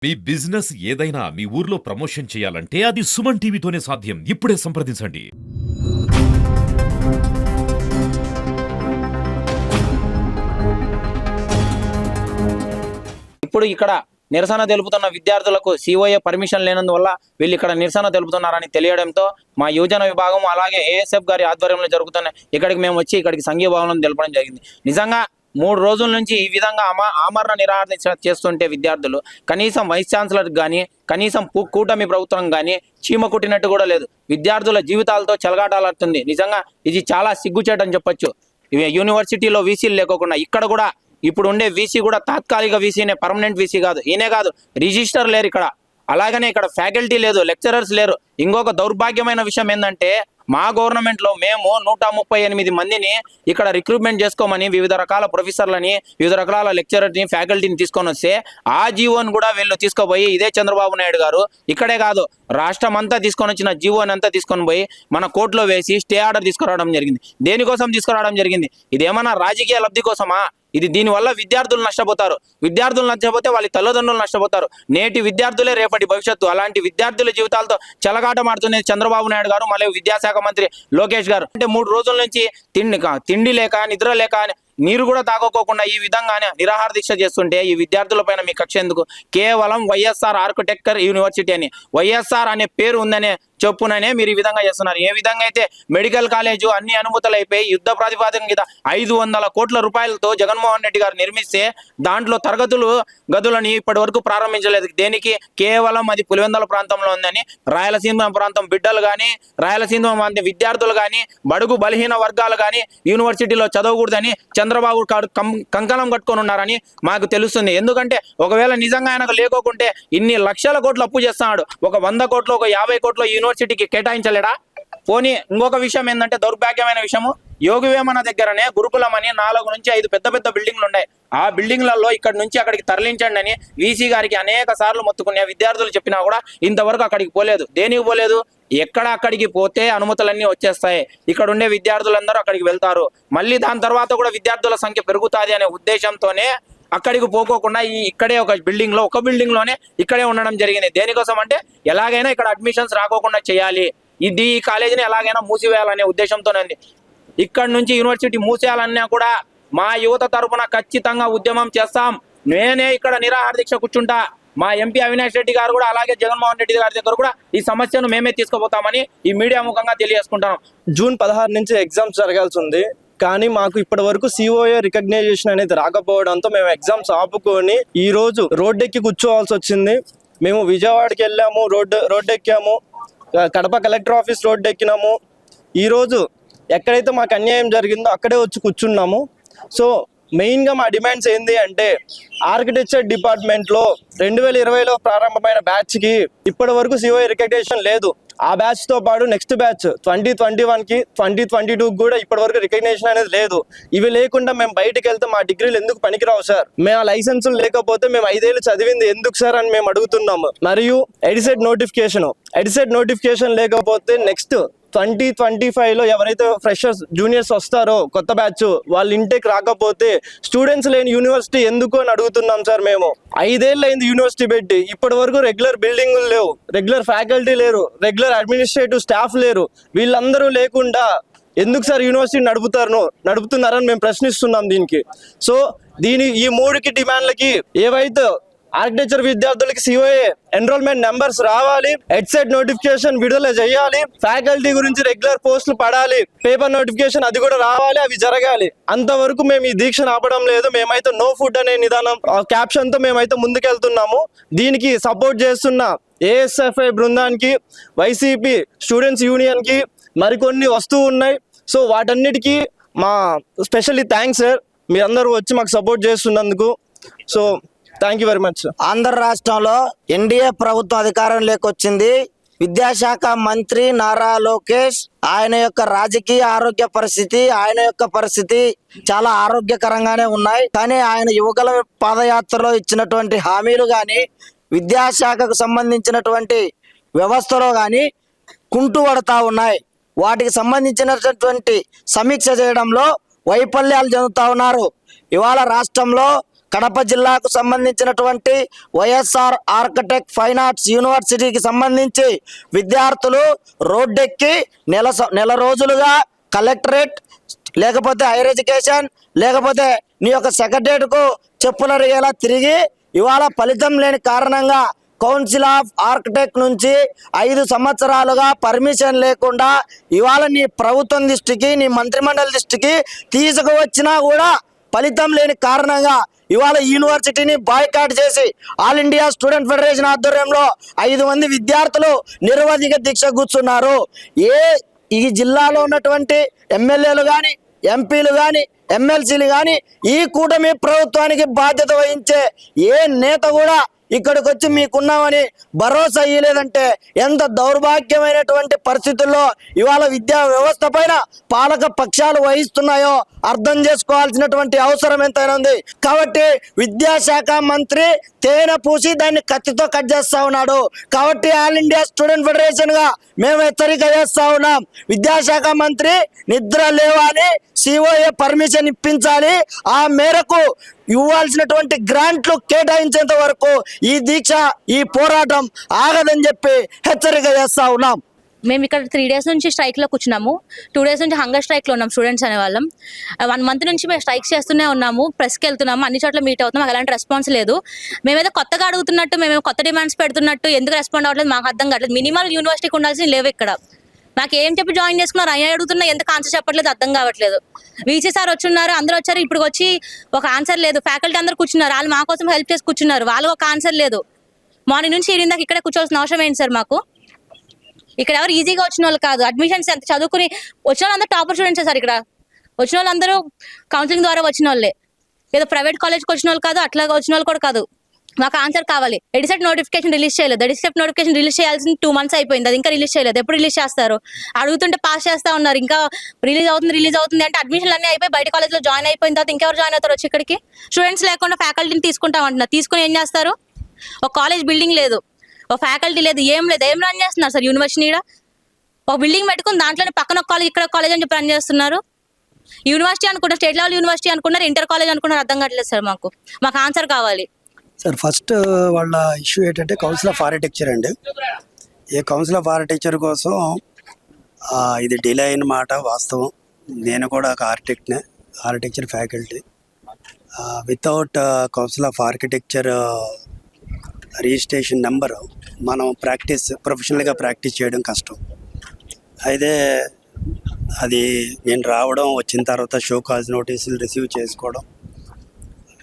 మీ business ఏదైనా మీ ఊర్లో promotion చేయాలంటే అది సుమన్ టీవీతోనే సాధ్యం. ఇప్పుడే సంప్రదించండి. ఇప్పుడు ఇక్కడ నిరసన తెలుపుతున్న విద్యార్థులకు సిఓఏ పర్మిషన్ లేనందువల్ల వీళ్ళు ఇక్కడ నిరసన తెలుపుతున్నారని తెలియడంతో మా యువజన విభాగం అలాగే ఏఎస్ఎఫ్ గారి ఆధ్వర్యంలో జరుగుతున్న ఇక్కడికి మేము వచ్చి ఇక్కడికి సంఘీభావం తెలపడం జరిగింది. నిజంగా 3 రోజుల నుంచి ఈ విధంగా ఆమరణ నిరాహార చేస్తుంటే విద్యార్థులు కనీసం వైస్ ఛాన్సలర్ కానీ కనీసం కూటమి ప్రభుత్వం కానీ చీమ కుట్టినట్టు కూడా లేదు. విద్యార్థుల జీవితాలతో చెలగాటాడుతుంది. నిజంగా ఇది చాలా సిగ్గుచేటని చెప్పొచ్చు. యూనివర్సిటీలో వీసీలు లేకోకుండా ఇక్కడ కూడా ఇప్పుడు ఉండే వీసీ కూడా తాత్కాలిక వీసీనే, పర్మనెంట్ వీసీ కాదు. ఈయనే కాదు, రిజిస్టర్ లేరు ఇక్కడ. అలాగనే ఇక్కడ ఫ్యాకల్టీ లేదు, లెక్చరర్స్ లేరు. ఇంకొక దౌర్భాగ్యమైన విషయం ఏంటంటే మా గవర్నమెంట్లో మేము 138 మందిని ఇక్కడ రిక్రూట్మెంట్ చేసుకోమని వివిధ రకాల ప్రొఫెసర్లని, వివిధ రకాల లెక్చరర్ని, ఫ్యాకల్టీని తీసుకొని వస్తే ఆ జీవోని కూడా వీళ్ళు తీసుకుపోయి ఇదే చంద్రబాబు నాయుడు గారు ఇక్కడే కాదు రాష్ట్రం అంతా తీసుకొని వచ్చిన జీవోని అంతా తీసుకొని పోయి మన కోర్టులో వేసి స్టే ఆర్డర్ తీసుకురావడం జరిగింది. దేనికోసం తీసుకురావడం జరిగింది? ఇది ఏమన్నా రాజకీయ లబ్ధి కోసమా? ఇది దీనివల్ల విద్యార్థులు నష్టపోతారు. విద్యార్థులు నష్టపోతే వాళ్ళ తల్లిదండ్రులు నష్టపోతారు. నేటి విద్యార్థులే రేపటి భవిష్యత్తు. అలాంటి విద్యార్థుల జీవితాలతో చెలగాటమాడుతున్నది చంద్రబాబు నాయుడు గారు మరియు విద్యాశాఖ మంత్రి లోకేష్ గారు. అంటే 3 రోజుల నుంచి తిండి లేక, నిద్ర లేక, నీరు కూడా తాగోకోకుండా ఈ విధంగానే నిరాహార దీక్ష చేస్తుంటే ఈ విద్యార్థుల పైన మీ కక్ష ఎందుకు? కేవలం వైఎస్ఆర్ ఆర్కిటెక్చర్ యూనివర్సిటీ అని, వైఎస్ఆర్ అనే పేరు ఉందనే చెప్పుననే మీరు ఈ విధంగా చేస్తున్నారు. ఏ విధంగా అయితే మెడికల్ కాలేజు అన్ని అనుమతులు అయిపోయి యుద్ధ ప్రాతిపాదిక మీద 500 కోట్ల రూపాయలతో జగన్మోహన్ రెడ్డి గారు నిర్మిస్తే దాంట్లో గదులని ఇప్పటి వరకు ప్రారంభించలేదు. దేనికి? కేవలం అది పులివెందుల ప్రాంతంలో ఉందని రాయలసీమ ప్రాంతం బిడ్డలు కానీ, రాయలసీమ విద్యార్థులు కానీ, బడుగు బలహీన వర్గాలు కానీ యూనివర్సిటీలో చదవకూడదని చంద్రబాబు కంకణం కట్టుకొని ఉన్నారని మాకు తెలుస్తుంది. ఎందుకంటే ఒకవేళ నిజంగా ఆయనకు లేకోకుంటే ఇన్ని లక్షల కోట్లు అప్పు చేస్తున్నాడు. ఒక 100 కోట్లు, ఒక 50 కోట్లు యూనివర్సిటీకి కేటాయించలేడా? పోనీ ఇంకొక విషయం ఏంటంటే దౌర్భాగ్యమైన విషయము, యోగివేమన దగ్గరనే గురుకులం అని 4 నుంచి 5 పెద్ద బిల్డింగ్లు ఉన్నాయి. ఆ బిల్డింగ్లలో ఇక్కడ నుంచి అక్కడికి తరలించండి అని వీసీ గారికి అనేక సార్లు మొత్తుకునే విద్యార్థులు చెప్పినా కూడా ఇంతవరకు అక్కడికి పోలేదు. దేనికి పోలేదు? ఎక్కడ అక్కడికి పోతే అనుమతులన్నీ వచ్చేస్తాయి, ఇక్కడ ఉండే విద్యార్థులందరూ అక్కడికి వెళ్తారు, మళ్ళీ దాని తర్వాత కూడా విద్యార్థుల సంఖ్య పెరుగుతుంది అనే ఉద్దేశంతోనే అక్కడికి పోకోకుండా ఇక్కడే ఒక బిల్డింగ్ లోనే ఇక్కడే ఉండడం జరిగింది. దేనికోసం అంటే ఎలాగైనా ఇక్కడ అడ్మిషన్స్ రాకోకుండా చేయాలి, ఈ కాలేజీని ఎలాగైనా మూసివేయాలనే ఉద్దేశంతోనే. ఇక్కడ నుంచి యూనివర్సిటీ మూసేయాలన్నా కూడా మా యువత తరపున ఖచ్చితంగా ఉద్యమం చేస్తాం. నేనే ఇక్కడ నిరాహార దీక్ష కూర్చుంటా. మా ఎంపీ అవినాష్ రెడ్డి గారు కూడా అలాగే జగన్మోహన్ రెడ్డి గారి దగ్గర కూడా ఈ సమస్యను మేమే తీసుకుపోతామని ఈ మీడియా ముఖంగా తెలియజేసుకుంటాం. జూన్ 16 నుంచి ఎగ్జామ్స్ జరగాల్సి ఉంది, కానీ మాకు ఇప్పటి వరకు సిఓఏ రికగ్నైజేషన్ అనేది రాకపోవడంతో మేము ఎగ్జామ్స్ ఆపుకొని ఈ రోజు రోడ్డెక్కి కూర్చోవాల్సి వచ్చింది. మేము విజయవాడకి వెళ్ళాము, రోడ్డు ఎక్కాము, కడప కలెక్టర్ ఆఫీస్ రోడ్డు ఎక్కినాము. ఈరోజు ఎక్కడైతే మాకు అన్యాయం జరిగిందో అక్కడే వచ్చి కూర్చున్నాము. సో మెయిన్గా మా డిమాండ్స్ ఏంటి అంటే ఆర్కిటెక్చర్ డిపార్ట్మెంట్లో 2020లో ప్రారంభమైన బ్యాచ్కి ఇప్పటి వరకు సిఓఏ రికగ్నైజేషన్ లేదు. ఆ బ్యాచ్తో పాటు నెక్స్ట్ బ్యాచ్ 2021కి 2022కి కూడా ఇప్పటి వరకు రికగ్నైజేషన్ అనేది లేదు. ఇవి లేకుండా మేము బయటకు వెళ్తే మా డిగ్రీలు ఎందుకు పనికిరావు సార్? మేము ఆ లైసెన్సులు లేకపోతే మేము 5 ఏళ్ళు చదివింది ఎందుకు సార్ అని మేము అడుగుతున్నాము. మరియు ఎడిసెట్ నోటిఫికేషన్ లేకపోతే నెక్స్ట్ 2025లో ఎవరైతే ఫ్రెషర్స్ జూనియర్స్ వస్తారో కొత్త బ్యాచ్ వాళ్ళు ఇంటేక్ రాకపోతే స్టూడెంట్స్ లేని యూనివర్సిటీ ఎందుకు అని అడుగుతున్నాం సార్. మేము 5 ఏళ్ళు అయింది యూనివర్సిటీ పెట్టి, ఇప్పటి వరకు రెగ్యులర్ బిల్డింగులు లేవు, రెగ్యులర్ ఫ్యాకల్టీ లేరు, రెగ్యులర్ అడ్మినిస్ట్రేటివ్ స్టాఫ్ లేరు. వీళ్ళందరూ లేకుండా ఎందుకు సార్ యూనివర్సిటీ నడుపుతున్నారని మేము ప్రశ్నిస్తున్నాం దీనికి. సో ఈ 3 డిమాండ్లకి ఏవైతే ఆర్కిటెక్చర్ విద్యార్థులకి సిఓఏ ఎన్రోల్మెంట్ నెంబర్స్ రావాలి, హెడ్సెట్ నోటిఫికేషన్ విడుదల చేయాలి, ఫ్యాకల్టీ గురించి రెగ్యులర్ పోస్టులు పడాలి, పేపర్ నోటిఫికేషన్ అది కూడా రావాలి, అవి జరగాలి. అంతవరకు మేము ఈ దీక్షను ఆపడం లేదు. మేమైతే నో ఫుడ్ అనే నిదానం క్యాప్షన్ తో మేమైతే ముందుకెళ్తున్నాము. దీనికి సపోర్ట్ చేస్తున్న ఏఎస్ఎఫ్ఐ బృందానికి, వైసీపీ స్టూడెంట్స్ యూనియన్కి మరికొన్ని వస్తూ ఉన్నాయి. సో వాటన్నిటికీ మా స్పెషల్లీ థ్యాంక్స్ సార్, మీరందరూ వచ్చి మాకు సపోర్ట్ చేస్తున్నందుకు. So thank you very much. Andhra రాష్ట్రంలో ఎన్డీఏ ప్రభుత్వం అధికారంలోకి వచ్చింది. విద్యాశాఖ మంత్రి నారా లోకేష్ ఆయన యొక్క రాజకీయ ఆరోగ్య పరిస్థితి, ఆయన యొక్క పరిస్థితి చాలా ఆరోగ్యకరంగానే ఉన్నాయి. కానీ ఆయన యువకుల పాదయాత్రలో ఇచ్చినటువంటి హామీలు కానీ, విద్యాశాఖకు సంబంధించినటువంటి వ్యవస్థలో కానీ కుంటు పడతా ఉన్నాయి. వాటికి సంబంధించినటువంటి సమీక్ష చేయడంలో వైఫల్యాలు చెందుతా ఉన్నారు. ఇవాళ రాష్ట్రంలో కడప జిల్లాకు సంబంధించినటువంటి వైఎస్ఆర్ ఆర్కిటెక్ట్ ఫైన్ ఆర్ట్స్ యూనివర్సిటీకి సంబంధించి విద్యార్థులు రోడ్డెక్కి నెల రోజులుగా కలెక్టరేట్ లేకపోతే హైయర్ ఎడ్యుకేషన్ లేకపోతే నీ యొక్క సెక్రటరేట్కు చెప్పులరిగేలా తిరిగి ఇవాళ ఫలితం లేని కారణంగా కౌన్సిల్ ఆఫ్ ఆర్కిటెక్ట్ నుంచి 5 సంవత్సరాలుగా పర్మిషన్ లేకుండా ఇవాళ నీ ప్రభుత్వం దృష్టికి నీ మంత్రిమండలి దృష్టికి తీసుకువచ్చినా కూడా ఫలితం లేని కారణంగా ఇవాళ యూనివర్సిటీని బాయ్కాట్ చేసి ఆల్ ఇండియా స్టూడెంట్ ఫెడరేషన్ ఆధ్వర్యంలో 5 మంది విద్యార్థులు నిరవధిక దీక్ష కూర్చున్నారు. ఈ జిల్లాలో ఉన్నటువంటి ఎమ్మెల్యేలు కానీ ఎంపీలు కానీ ఎమ్మెల్సీలు కానీ ఈ కూటమి ప్రభుత్వానికి బాధ్యత వహించే ఏ నేత కూడా ఇక్కడికి వచ్చి మీకున్నామని భరోసా ఇవ్వలేదంటే ఎంత దౌర్భాగ్యమైనటువంటి పరిస్థితుల్లో ఇవాళ విద్యా వ్యవస్థ పైన పాలక పక్షాలు వహిస్తున్నాయో అర్థం చేసుకోవాల్సినటువంటి అవసరం ఎంతైనా ఉంది. కాబట్టి విద్యాశాఖ మంత్రి తేనె పూసి దాన్ని కత్తితో కట్ చేస్తా ఉన్నాడు. కాబట్టి ఆల్ ఇండియా స్టూడెంట్ ఫెడరేషన్ గా మేము హెచ్చరిక చేస్తా ఉన్నాం. విద్యాశాఖ మంత్రి నిద్ర లేవాలి, సిఓఏ పర్మిషన్ ఇప్పించాలి, ఆ మేరకు ఇవ్వాల్సినటువంటి గ్రాంట్లు కేటాయించేంత వరకు ఈ దీక్ష ఈ పోరాటం ఆగదని చెప్పి హెచ్చరిక చేస్తా ఉన్నాం. మేము ఇక్కడ 3 days నుంచి స్ట్రైక్లో కూర్చున్నాము. 2 days నుంచి హంగర్ స్ట్రైక్లో ఉన్నాం స్టూడెంట్స్ అనే వాళ్ళం. 1 month నుంచి మేము స్ట్రైక్స్ చేస్తూనే ఉన్నాము. ప్రెస్కి వెళ్తున్నాము, అన్ని చోట్ల మీట్ అవుతున్నాం, మాకు ఎలాంటి రెస్పాన్స్ లేదు. మేమేదో కొత్తగా అడుగుతున్నట్టు, మేము కొత్త డిమాండ్స్ పెడుతున్నట్టు ఎందుకు రెస్పాండ్ అవ్వట్లేదు మాకు అర్థం కావట్లేదు. మినిమం యూనివర్సిటీకి ఉండాల్సిన లేవు ఇక్కడ. మాకు ఏం చెప్పి జాయిన్ చేసుకున్నారు, అయ్యా అడుగుతున్నా ఎందుకు ఆన్సర్ చెప్పట్లేదు అర్థం కావట్లేదు. వీసీ సార్ వచ్చున్నారు, అందరూ వచ్చారు, ఇప్పుడు వచ్చి ఒక ఆన్సర్ లేదు. ఫ్యాకల్టీ అందరూ కూర్చున్నారు, వాళ్ళు మా కోసం హెల్ప్ చేసి కూర్చున్నారు, వాళ్ళు ఒక ఆన్సర్ లేదు. మార్నింగ్ నుంచి ఈవినింగ్ దాకా ఇక్కడే కూర్చోవాల్సిన అవసరం ఏంటి సార్ మాకు? ఇక్కడ ఎవరు ఈజీగా వచ్చిన వాళ్ళు కాదు. అడ్మిషన్స్ ఎంత చదువుకుని వచ్చిన వాళ్ళందరూ టాపర్ స్టూడెంట్స్ సార్. ఇక్కడ వచ్చిన వాళ్ళందరూ కౌన్సిలింగ్ ద్వారా వచ్చిన వాళ్ళే, ఏదో ప్రైవేట్ కాలేజ్కి వచ్చిన వాళ్ళు కాదు, అట్లాగా వచ్చిన వాళ్ళు కూడా కాదు. మాకు ఆన్సర్ కావాలి. ఎడిసెట్ నోటిఫికేషన్ రిలీజ్ చేయలేదు. ఎడిసెట్ నోటిఫికేషన్ రిలీజ్ చేయాల్సిన 2 months అయిపోయింది, అది ఇంకా రిలీజ్ చేయలేదు. ఎప్పుడు రిలీజ్ చేస్తారు? అడుగుతుంటే పాస్ చేస్తా ఉన్నారు, ఇంకా రిలీజ్ అవుతుంది అంటే అడ్మిషన్లు అన్నీ అయిపోయి బయట కాలేజ్లో జాయిన్ అయిపోయిన తర్వాత ఇంకెవరు జాయిన్ అవుతారు వచ్చి ఇక్కడికి? స్టూడెంట్స్ లేకుండా ఫ్యాకల్టీని తీసుకుంటాం అంటున్నారు. తీసుకుని ఏం చేస్తారు? ఒక కాలేజ్ బిల్డింగ్ లేదు, ఒక ఫ్యాకల్టీ లేదు, ఏం రన్ చేస్తున్నారు సార్ యూనివర్సిటీ? ఒక బిల్డింగ్ పెట్టుకుని దాంట్లోనే పక్కన ఒక కాలేజ్ ఇక్కడ కాలేజ్ అని చెప్పి రన్ చేస్తున్నారు. యూనివర్సిటీ అనుకుంటారు, స్టేట్ లెవెల్ యూనివర్సిటీ అనుకున్నారు, ఇంటర్ కాలేజ్ అనుకున్నారు, అర్థం కావట్లేదు సార్. మాకు ఆన్సర్ కావాలి సార్. ఫస్ట్ వాళ్ళ ఇష్యూ ఏంటంటే కౌన్సిల్ ఆఫ్ ఆర్కిటెక్చర్ అండి. ఈ కౌన్సిల్ ఆఫ్ ఆర్కిటెక్చర్ కోసం ఇది డిలే అయిన మాట వాస్తవం. నేను కూడా ఒక architecture faculty. Without council of architecture registration number మనం ప్రొఫెషనల్గా ప్రాక్టీస్ చేయడం కష్టం. అయితే అది నేను రావడం, వచ్చిన తర్వాత షో కాజ్ నోటీసులు రిసీవ్ చేసుకోవడం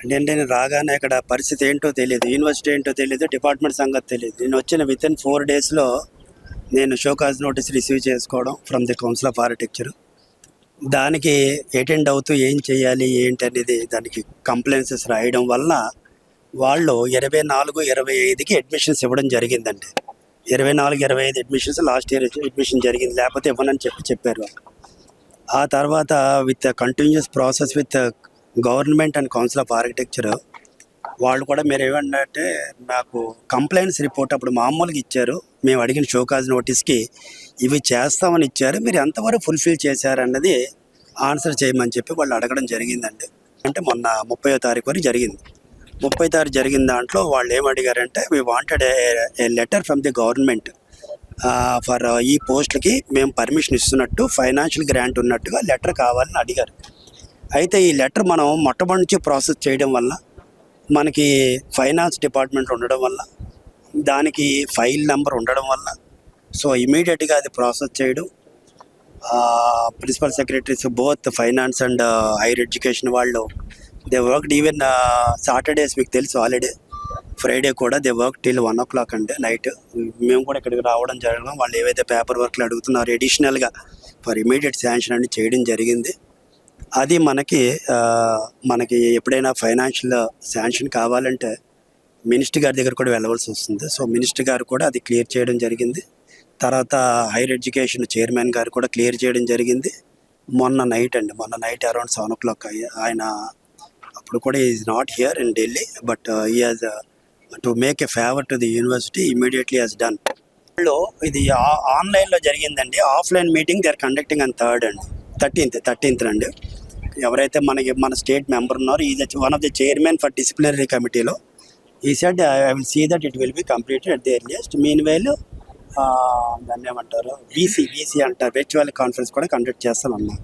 అంటే నేను రాగానే ఇక్కడ పరిస్థితి ఏంటో తెలియదు, యూనివర్సిటీ ఏంటో తెలియదు, డిపార్ట్మెంట్ సంగతి తెలియదు. నేను వచ్చిన వితిన్ 4 daysలో నేను షో కాజ్ నోటీస్ రిసీవ్ చేసుకోవడం from the council of architecture. దానికి అటెండ్ అవుతూ ఏం చేయాలి ఏంటి అనేది దానికి కంప్లైంట్స్ రాయడం వల్ల వాళ్ళు 24-25కి అడ్మిషన్స్ ఇవ్వడం జరిగిందండి. 24-25 అడ్మిషన్స్ లాస్ట్ ఇయర్ అడ్మిషన్ జరిగింది, లేకపోతే ఇవ్వనని చెప్పారు. ఆ తర్వాత with continuous process with government and council of architecture వాళ్ళు కూడా మీరు ఏమంటే నాకు కంప్లైంట్స్ రిపోర్ట్ అప్పుడు మామూలుగా ఇచ్చారు, మేము అడిగిన షోకాజ్ నోటీస్కి ఇవి చేస్తామని ఇచ్చారు, మీరు ఎంతవరకు ఫుల్ఫిల్ చేశారన్నది ఆన్సర్ చేయమని చెప్పి వాళ్ళు అడగడం జరిగిందండి. అంటే మొన్న 30వ తారీఖు వరకు జరిగింది. 30వ తారీఖు జరిగిన దాంట్లో వాళ్ళు ఏమడిగారంటే we wanted a letter from the government for ఈ పోస్టులకి మేము పర్మిషన్ ఇస్తున్నట్టు ఫైనాన్షియల్ గ్రాంట్ ఉన్నట్టుగా లెటర్ కావాలని అడిగారు. అయితే ఈ లెటర్ మనం మొట్టమొదటి నుంచి ప్రాసెస్ చేయడం వల్ల మనకి ఫైనాన్స్ డిపార్ట్మెంట్ ఉండడం వల్ల దానికి ఫైల్ నెంబర్ ఉండడం వల్ల సో ఇమీడియట్గా అది ప్రాసెస్ చేయడం, principal secretaries both finance and higher education వాళ్ళు దే వర్క్డ్ ఈవెన్ సాటర్డేస్, మీకు తెలుసు హాలిడే, ఫ్రైడే కూడా దే వర్క్ టిల్ 1 o'clock అంటే నైట్. మేము కూడా ఇక్కడికి రావడం జరగడం, వాళ్ళు ఏవైతే పేపర్ వర్క్లు అడుగుతున్నారో ఎడిషనల్గా ఫర్ ఇమీడియట్ శాంక్షన్ అని చేయడం జరిగింది. అది మనకి ఎప్పుడైనా ఫైనాన్షియల్ శాంక్షన్ కావాలంటే మినిస్టర్ గారి దగ్గర కూడా వెళ్ళవలసి వస్తుంది. సో మినిస్టర్ గారు కూడా అది క్లియర్ చేయడం జరిగింది. తర్వాత హైయర్ ఎడ్యుకేషన్ చైర్మన్ గారు కూడా క్లియర్ చేయడం జరిగింది. మొన్న నైట్ అరౌండ్ 7 o'clock ఆయన అప్పుడు కూడా is not here in Delhi, but he has to make a favour to the university immediately has done. ఇది ఆన్లైన్లో జరిగిందండి. Offline meeting they are conducting on 13th అండి. ఎవరైతే మన స్టేట్ మెంబర్ ఉన్నారో is one of the chairman for disciplinary కమిటీలో ఈ said I will see that it will be completed at the earliest. Meanwhile దాన్ని ఏమంటారు, బీసీ అంటారు, virtual conference కూడా కండక్ట్ చేస్తానన్నా.